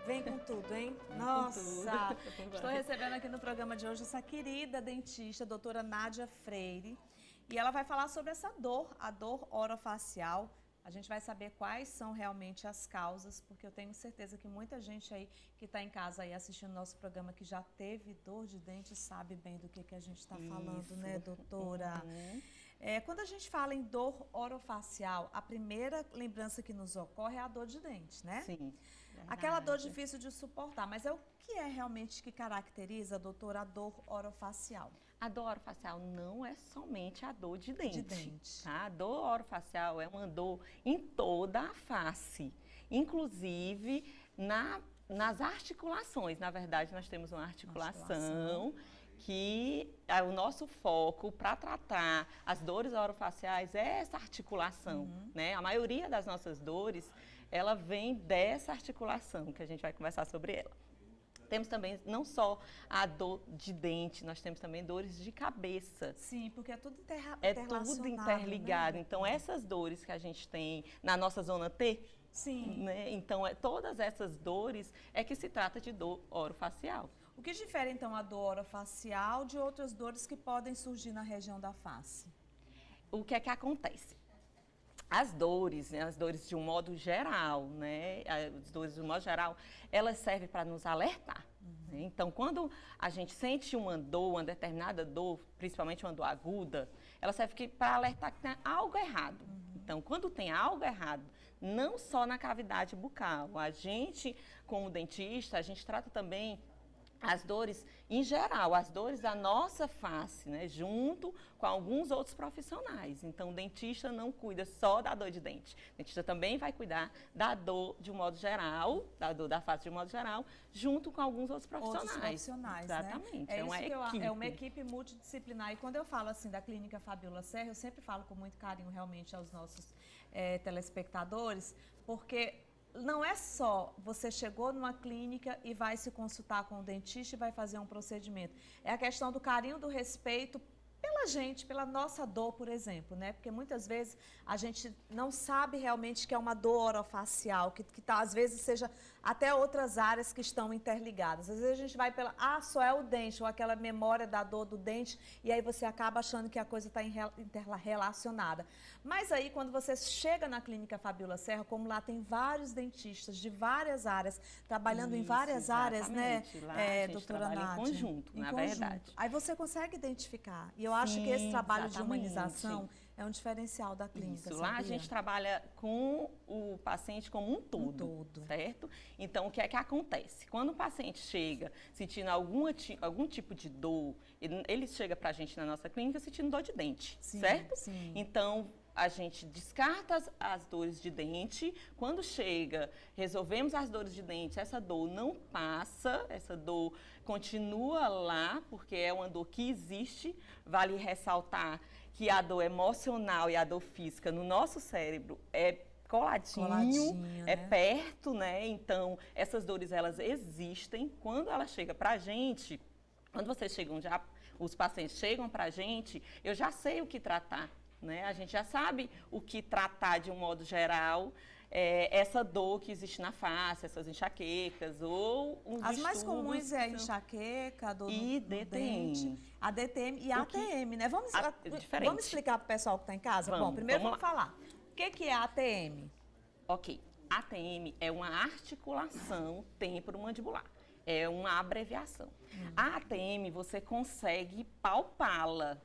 Vem com tudo, hein? Nossa! Estou recebendo aqui no programa de hoje essa querida dentista, doutora Nádia Freire. E ela vai falar sobre essa dor, a dor orofacial. A gente vai saber quais são realmente as causas, porque eu tenho certeza que muita gente aí que está em casa aí assistindo nosso programa que já teve dor de dente sabe bem do que a gente está falando, né, doutora? Quando a gente fala em dor orofacial, a primeira lembrança que nos ocorre é a dor de dente, né? Sim. Aquela dor difícil de suportar, mas o que é realmente que caracteriza, doutora, a dor orofacial? A dor orofacial não é somente a dor de dente. Tá? A dor orofacial é uma dor em toda a face, inclusive nas articulações. Na verdade, nós temos uma articulação que é o nosso foco para tratar as dores orofaciais é essa articulação, né? A maioria das nossas dores, ela vem dessa articulação, que a gente vai conversar sobre ela. Temos também não só a dor de dente, nós temos também dores de cabeça. Sim, porque é tudo tudo interligado. Né? Então, essas dores que a gente tem na nossa zona T, sim. Né? Então, todas essas dores é que se trata de dor orofacial. O que difere, então, a dor orofacial de outras dores que podem surgir na região da face? O que é que acontece? As dores, né, as dores de um modo geral, né, as dores de um modo geral, elas servem para nos alertar. Né? Então, quando a gente sente uma dor, uma determinada dor, principalmente uma dor aguda, ela serve para alertar que tem algo errado. Então, quando tem algo errado, não só na cavidade bucal, a gente, como dentista, a gente trata também as dores em geral, as dores da nossa face, né, junto com alguns outros profissionais. Então, o dentista não cuida só da dor de dente. O dentista também vai cuidar da dor de um modo geral, da dor da face de um modo geral, junto com alguns outros profissionais. Outros profissionais, exatamente. Né? É uma equipe multidisciplinar. E quando eu falo assim da Clínica Fabiola Serra, eu sempre falo com muito carinho realmente aos nossos telespectadores, porque não é só você chegou numa clínica e vai se consultar com o dentista e vai fazer um procedimento. É a questão do carinho, do respeito pela gente, pela nossa dor, por exemplo, né? Porque muitas vezes a gente não sabe realmente que é uma dor orofacial, que às vezes seja até outras áreas que estão interligadas. Às vezes a gente vai pela, só é o dente, ou aquela memória da dor do dente, e aí você acaba achando que a coisa está interrelacionada. Mas aí, quando você chega na Clínica Fabiola Serra, como lá tem vários dentistas de várias áreas, trabalhando em várias áreas, né, lá a gente doutora trabalha Nádia? Em conjunto, na verdade. Aí você consegue identificar. E eu acho que esse trabalho de humanização é um diferencial da clínica. Lá a gente trabalha com o paciente como um todo, certo? Então, o que é que acontece? Quando o paciente chega sentindo algum tipo de dor, ele chega pra gente na nossa clínica sentindo dor de dente, certo? Sim. Então, a gente descarta as dores de dente. Quando chega, resolvemos as dores de dente, essa dor não passa, essa dor continua lá, porque é uma dor que existe. Vale ressaltar que a dor emocional e a dor física no nosso cérebro é coladinho, é perto, né? Então, essas dores, elas existem. Quando ela chega pra gente, quando vocês chegam os pacientes chegam pra gente, eu já sei o que tratar. Né? A gente já sabe o que tratar de um modo geral, essa dor que existe na face, essas enxaquecas ou uns As mais comuns é a enxaqueca, a dor e no DTM. Dente, a DTM e a ATM, né? Vamos explicar para o pessoal que está em casa? Vamos, Bom, primeiro vamos falar. O que é a ATM? Ok, ATM é uma articulação temporomandibular. É uma abreviação. A ATM você consegue palpá-la.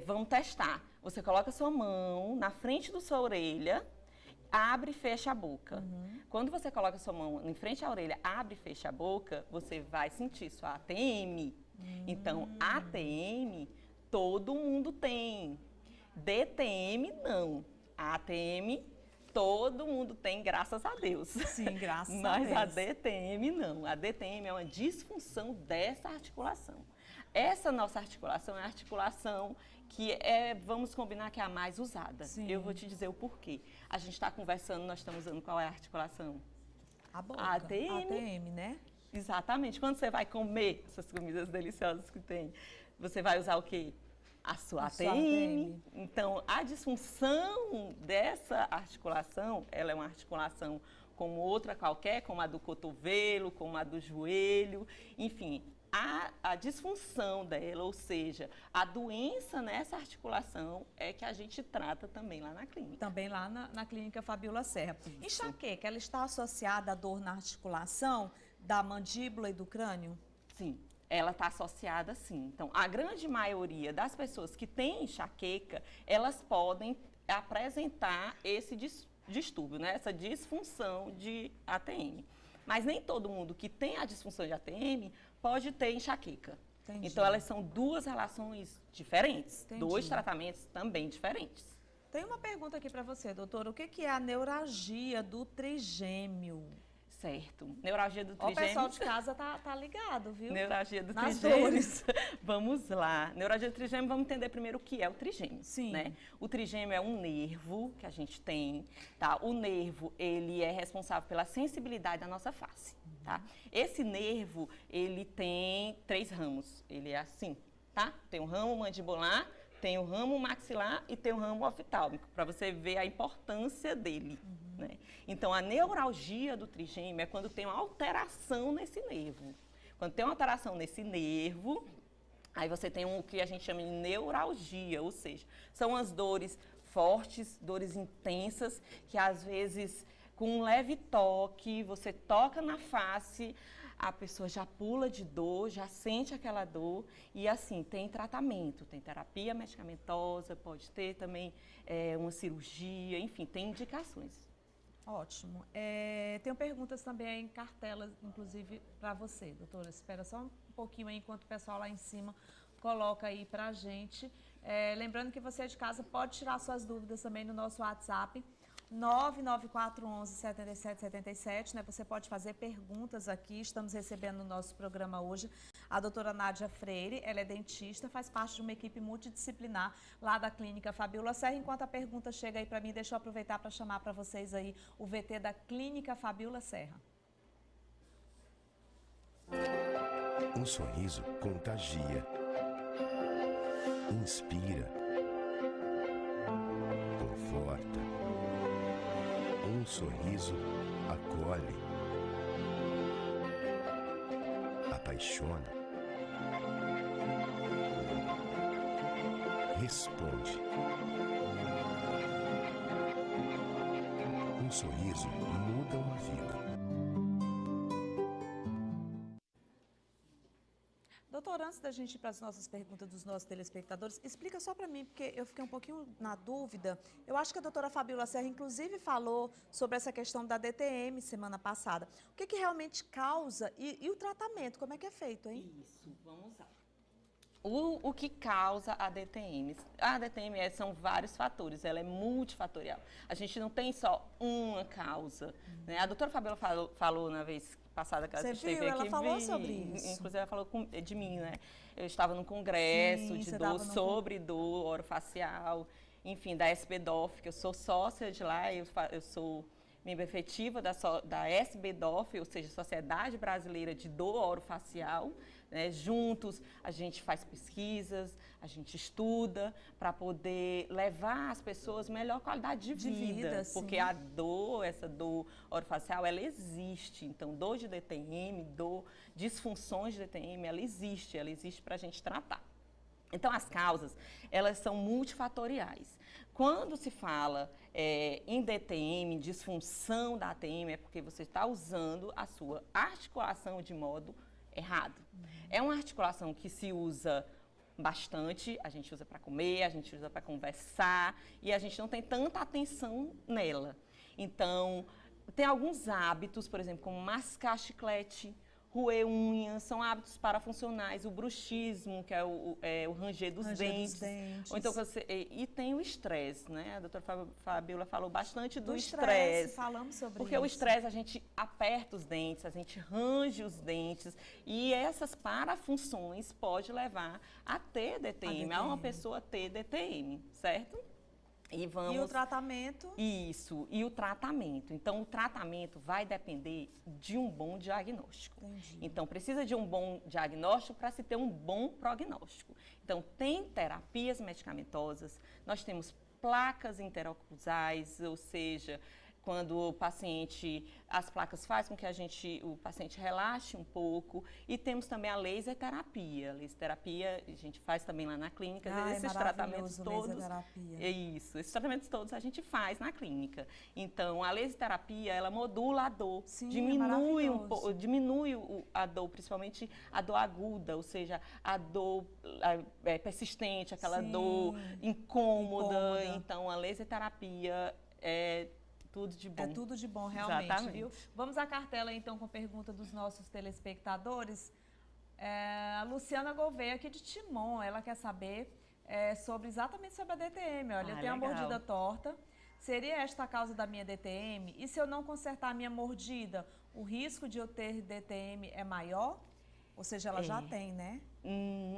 Vamos testar. Você coloca a sua mão na frente da sua orelha, abre e fecha a boca. Quando você coloca a sua mão em frente à orelha, abre e fecha a boca, você vai sentir sua ATM. Então, ATM, todo mundo tem. DTM, não. ATM, todo mundo tem, graças a Deus. Sim, graças a Deus. Mas a DTM, não. A DTM é uma disfunção dessa articulação. Essa nossa articulação é a articulação que vamos combinar que é a mais usada. Sim. Eu vou te dizer o porquê. A gente está conversando, nós estamos usando qual é a articulação? A boca. A ATM. ATM, né? Exatamente. Quando você vai comer essas comidas deliciosas que tem, você vai usar o quê? A sua ATM. Então, a disfunção dessa articulação, ela é uma articulação como outra qualquer, como a do cotovelo, como a do joelho, enfim. A disfunção dela, ou seja, a doença nessa articulação é que a gente trata também lá na clínica. Também lá na clínica Fabíola Serra. Isso. Enxaqueca, ela está associada à dor na articulação da mandíbula e do crânio? Sim, ela está associada sim. Então, a grande maioria das pessoas que têm enxaqueca, elas podem apresentar esse distúrbio, né? Essa disfunção de ATM. Mas nem todo mundo que tem a disfunção de ATM pode ter enxaqueca. Entendi. Então, elas são duas relações diferentes, Entendi. dois tratamentos também diferentes. Tem uma pergunta aqui para você, doutora. O que é a neuralgia do trigêmeo? Certo. Neuralgia do Ó, o trigêmeo. pessoal de casa tá ligado, viu? Neuralgia do Nas trigêmeo. dores. Vamos lá. Neuralgia do trigêmeo, vamos entender primeiro o que é o trigêmeo. Sim. Né? O trigêmeo é um nervo que a gente tem, tá? O nervo, ele é responsável pela sensibilidade da nossa face, tá? Esse nervo, ele tem 3 ramos. Ele é assim, tá? Tem o ramo mandibular, tem o ramo maxilar e tem o ramo oftálmico, para você ver a importância dele. Né? Então, a neuralgia do trigêmeo é quando tem uma alteração nesse nervo. Quando tem uma alteração nesse nervo, aí você tem o que a gente chama de neuralgia, ou seja, são as dores fortes, dores intensas, que às vezes, com um leve toque, você toca na face, a pessoa já pula de dor, já sente aquela dor e assim, tem tratamento, tem terapia medicamentosa, pode ter também uma cirurgia, enfim, tem indicações. Ótimo. Tenho perguntas também em cartelas, inclusive, para você, doutora. Espera só um pouquinho aí, enquanto o pessoal lá em cima coloca aí para a gente. Lembrando que você de casa pode tirar suas dúvidas também no nosso WhatsApp, 99411-7777, né? Você pode fazer perguntas aqui. Estamos recebendo no nosso programa hoje a doutora Nádia Freire. Ela é dentista, faz parte de uma equipe multidisciplinar lá da clínica Fabíola Serra. Enquanto a pergunta chega aí para mim, deixa eu aproveitar para chamar para vocês aí o VT da clínica Fabíola Serra. Um sorriso contagia, inspira, conforta. Um sorriso acolhe, apaixona, responde. Um sorriso muda uma vida. Doutora, antes da gente ir para as nossas perguntas dos nossos telespectadores, explica só para mim, porque eu fiquei um pouquinho na dúvida. Eu acho que a doutora Fabíola Serra, inclusive, falou sobre essa questão da DTM semana passada. O que realmente causa e o tratamento, como é que é feito, hein? Isso, vamos lá. O que causa a DTM? A DTM são vários fatores, ela é multifatorial. A gente não tem só uma causa. Né? A doutora Fabíola falou na vez passada que ela esteve aqui. Ela falou sobre isso. Inclusive, ela falou de mim, né? Eu estava num congresso de dor sobre dor orofacial, enfim, da SBDOF, que eu sou sócia de lá, eu sou membro efetiva da SBDOF, ou seja, Sociedade Brasileira de Dor Orofacial. Né? Juntos, a gente faz pesquisas, a gente estuda para poder levar às pessoas melhor qualidade de vida. Porque a dor, essa dor orofacial, ela existe. Então, dor de DTM, disfunções de DTM, ela existe para a gente tratar. Então, as causas, elas são multifatoriais. Quando se fala em DTM, disfunção da ATM, é porque você está usando a sua articulação de modo errado. É uma articulação que se usa bastante, a gente usa para comer, a gente usa para conversar e a gente não tem tanta atenção nela. Então, tem alguns hábitos, por exemplo, como mascar chiclete, roer unhas, são hábitos parafuncionais, o bruxismo, que é o ranger dos dentes. Ou então, e tem o estresse, né? A doutora Fabíola falou bastante do estresse. Falamos sobre porque isso. O estresse, a gente aperta os dentes, a gente range os dentes, e essas parafunções pode levar a ter DTM, a uma pessoa ter DTM, certo? E o tratamento? Isso, e o tratamento. Então, o tratamento vai depender de um bom diagnóstico. Entendi. Então, precisa de um bom diagnóstico para se ter um bom prognóstico. Então, tem terapias medicamentosas, nós temos placas interoclusais, ou seja, quando o paciente, as placas fazem com que o paciente relaxe um pouco. E temos também a laser terapia. A laser terapia a gente faz também lá na clínica. Esses tratamentos todos. Isso, esses tratamentos todos a gente faz na clínica. Então, a laser terapia, ela modula a dor, Sim, diminui a dor, principalmente a dor aguda, ou seja, a dor persistente, aquela dor incômoda. Então, a laser terapia é tudo de bom. É tudo de bom, realmente, Exatamente. viu? Vamos à cartela, então, com pergunta dos nossos telespectadores. A Luciana Gouveia, aqui de Timon, ela quer saber exatamente sobre a DTM. Olha, eu tenho a mordida torta. Seria esta a causa da minha DTM? E se eu não consertar a minha mordida, o risco de eu ter DTM é maior? Ou seja, ela já tem, né?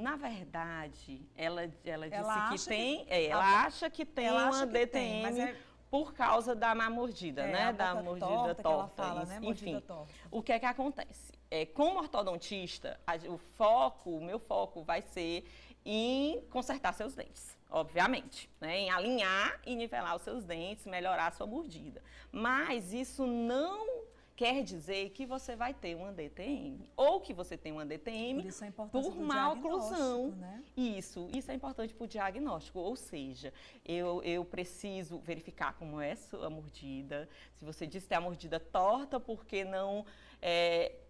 Na verdade, ela Ela disse que tem, ela acha que tem uma DTM, mas por causa da má mordida, né? Da mordida torta. Que ela fala, né? Mordida Enfim, torta. o que é que acontece? Como ortodontista, o meu foco vai ser em consertar seus dentes, obviamente, né? Em alinhar e nivelar os seus dentes, melhorar a sua mordida. Mas isso não quer dizer que você vai ter uma DTM, ou que você tem uma DTM por má oclusão. Né? Isso é importante para o diagnóstico, ou seja, eu preciso verificar como é a sua mordida. Se você diz que tem a mordida torta, porque não,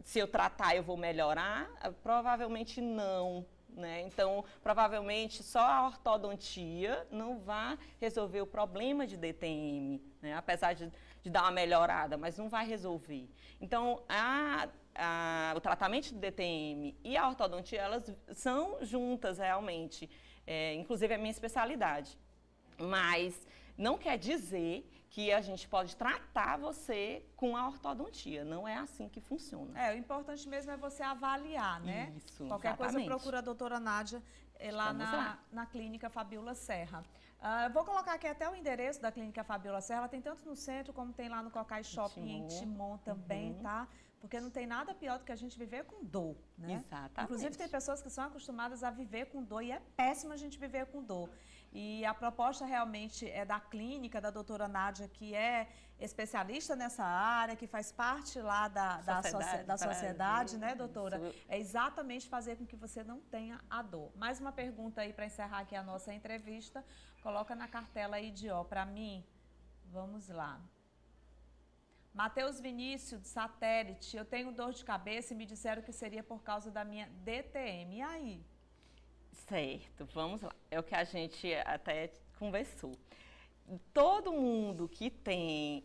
se eu tratar eu vou melhorar? Provavelmente não. Né? Então, provavelmente, só a ortodontia não vai resolver o problema de DTM, né? Apesar de dar uma melhorada, mas não vai resolver. Então, o tratamento de DTM e a ortodontia, elas são juntas realmente, inclusive é a minha especialidade. Mas não quer dizer que a gente pode tratar você com a ortodontia. Não é assim que funciona. O importante mesmo é você avaliar, né? Isso, Qualquer exatamente. coisa, procura a doutora Nádia lá na Clínica Fabiola Serra. Vou colocar aqui até o endereço da Clínica Fabiola Serra. Ela tem tanto no centro, como tem lá no Cocai Shopping em Timon também, tá? Porque não tem nada pior do que a gente viver com dor, né? Exatamente. Inclusive, tem pessoas que são acostumadas a viver com dor e é péssimo a gente viver com dor. E a proposta realmente é da clínica, da doutora Nádia, que é especialista nessa área, que faz parte lá da sociedade, né, doutora? Isso. É exatamente fazer com que você não tenha a dor. Mais uma pergunta aí para encerrar aqui a nossa entrevista. Coloca na cartela aí de para mim. Vamos lá. Matheus Vinícius, de Satélite. Eu tenho dor de cabeça e me disseram que seria por causa da minha DTM. E aí? Certo, vamos lá. É o que a gente até conversou. Todo mundo que tem...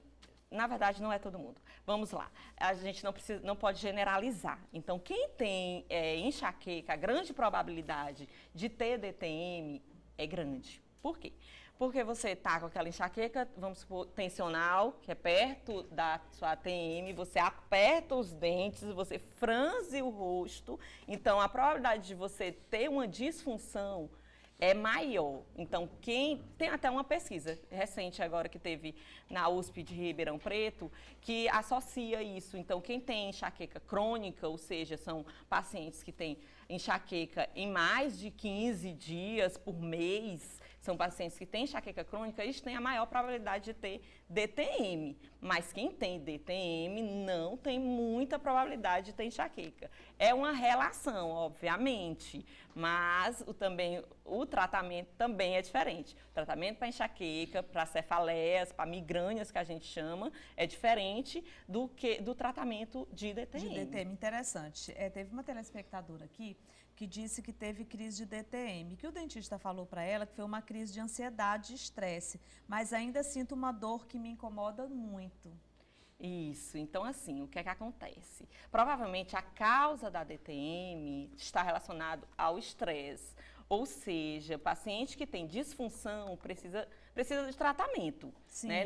Na verdade, não é todo mundo. Vamos lá. A gente não pode generalizar. Então, quem tem enxaqueca, a grande probabilidade de ter DTM é grande. Por quê? Porque você está com aquela enxaqueca, vamos supor, tensional, que é perto da sua ATM, você aperta os dentes, você franze o rosto, então a probabilidade de você ter uma disfunção é maior. Então, tem até uma pesquisa recente agora que teve na USP de Ribeirão Preto, que associa isso. Então, quem tem enxaqueca crônica, ou seja, são pacientes que têm enxaqueca em mais de 15 dias por mês, são pacientes que têm enxaqueca crônica, eles têm a maior probabilidade de ter DTM. Mas quem tem DTM não tem muita probabilidade de ter enxaqueca. É uma relação, obviamente, mas o tratamento também é diferente. O tratamento para enxaqueca, para cefaleias, para migrânias, que a gente chama, é diferente do tratamento de DTM. De DTM, interessante. Teve uma telespectadora aqui que disse que teve crise de DTM, que o dentista falou para ela que foi uma crise de ansiedade e estresse, mas ainda sinto uma dor que me incomoda muito. Isso, então assim, o que é que acontece? Provavelmente a causa da DTM está relacionada ao estresse, ou seja, paciente que tem disfunção precisa de tratamento, né?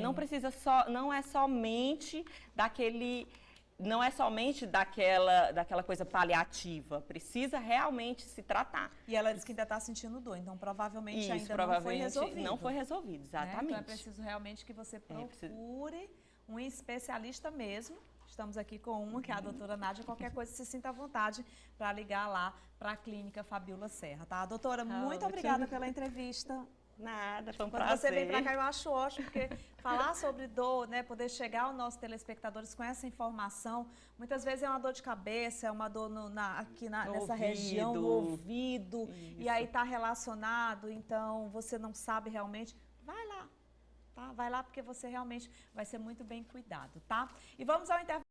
Não é somente daquela coisa paliativa, precisa realmente se tratar. E ela disse que ainda está sentindo dor, então provavelmente Isso, ainda provavelmente não foi resolvido. Exatamente. Né? Então é preciso realmente que você procure um especialista mesmo. Estamos aqui com uma, que é a doutora Nádia. Qualquer coisa, se sinta à vontade para ligar lá para a Clínica Fabiola Serra, tá? Doutora, muito obrigada pela entrevista. Nada, foi um Quando prazer. você vem para cá, eu acho ótimo, porque falar sobre dor, né, poder chegar aos nossos telespectadores com essa informação, muitas vezes é uma dor de cabeça, é uma dor nessa região, no ouvido, e aí está relacionado, então você não sabe realmente, vai lá, tá? Vai lá porque você realmente vai ser muito bem cuidado, tá? E vamos ao intervalo.